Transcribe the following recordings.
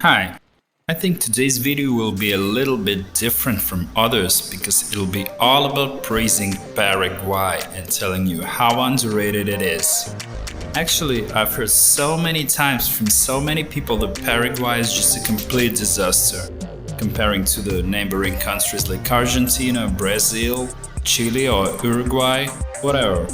Hi, I think today's video will be a little bit different from others because it'll be all about praising Paraguay and telling you how underrated it is. Actually, I've heard so many times from so many people that Paraguay is just a complete disaster, comparing to the neighboring countries like Argentina, Brazil, Chile or Uruguay, whatever.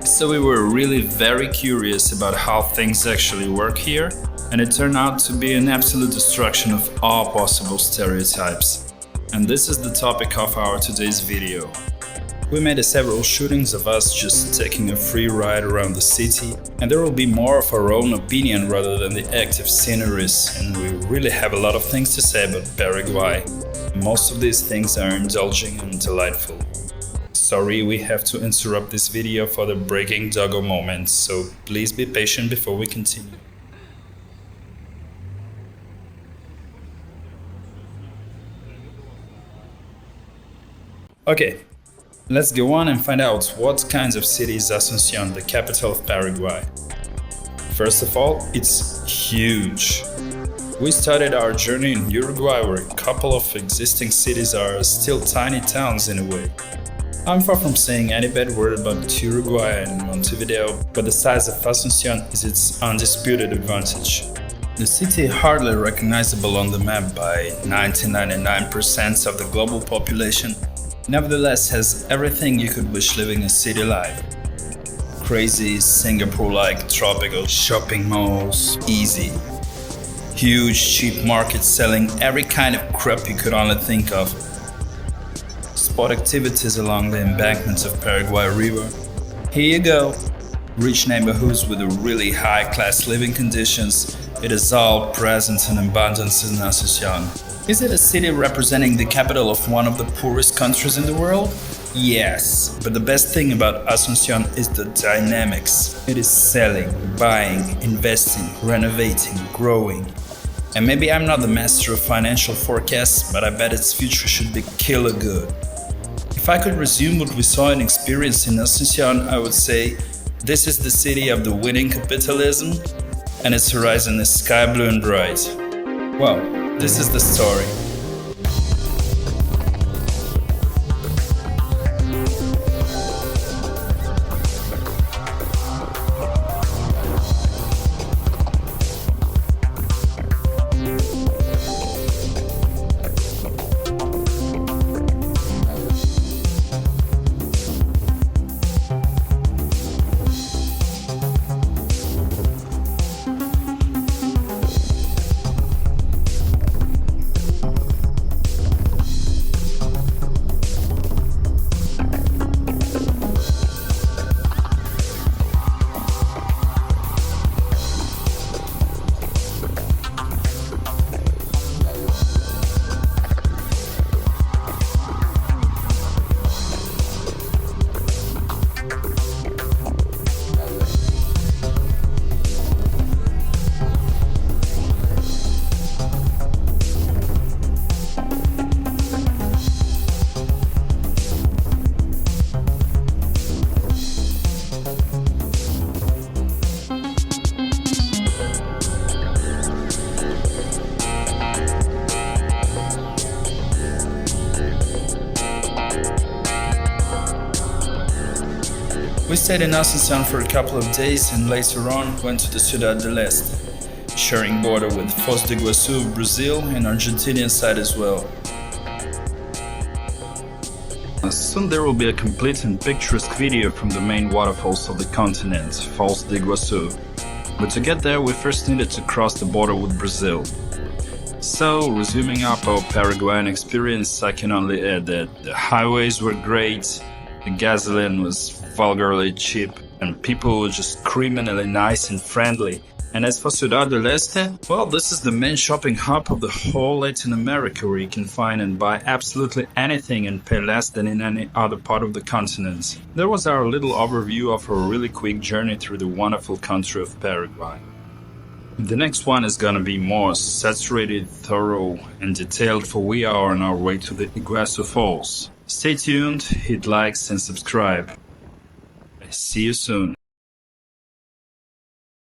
So we were really very curious about how things actually work here, and it turned out to be an absolute destruction of all possible stereotypes. And this is the topic of our today's video. We made several shootings of us just taking a free ride around the city, and there will be more of our own opinion rather than the active sceneries, and we really have a lot of things to say about Paraguay. Most of these things are indulging and delightful. Sorry, we have to interrupt this video for the breaking doggo moment, so please be patient before we continue. Okay, let's go on and find out what kinds of city is Asunción, the capital of Paraguay. First of all, it's huge. We started our journey in Uruguay, where a couple of existing cities are still tiny towns in a way. I'm far from saying any bad word about Uruguay and Montevideo, but the size of Asunción is its undisputed advantage. The city hardly recognizable on the map by 99% of the global population, nevertheless has everything you could wish living a city life. Crazy Singapore-like tropical shopping malls, easy. Huge cheap markets selling every kind of crap you could only think of. Sport activities along the embankments of Paraguay River. Here you go. Rich neighborhoods with really high-class living conditions. It is all present in abundance in Asunción. Is it a city representing the capital of one of the poorest countries in the world? Yes, but the best thing about Asunción is the dynamics. It is selling, buying, investing, renovating, growing. And maybe I'm not the master of financial forecasts, but I bet its future should be killer good. If I could resume what we saw and experienced in Asunción, I would say this is the city of the winning capitalism, and its horizon is sky blue and bright. Well, this is the story. We stayed in Asunción for a couple of days and later on went to the Ciudad del Este, sharing border with Foz do Iguaçu, Brazil, and Argentinian side as well. Soon there will be a complete and picturesque video from the main waterfalls of the continent, Foz do Iguaçu. But to get there we first needed to cross the border with Brazil. So, resuming up our Paraguayan experience, I can only add that the highways were great, the gasoline was vulgarly cheap, and people were just criminally nice and friendly. And as for Ciudad del Este, well, this is the main shopping hub of the whole Latin America, where you can find and buy absolutely anything and pay less than in any other part of the continent. That was our little overview of a really quick journey through the wonderful country of Paraguay. The next one is gonna be more saturated, thorough, and detailed, for we are on our way to the Iguaçu Falls. Stay tuned, hit likes and subscribe. See you soon.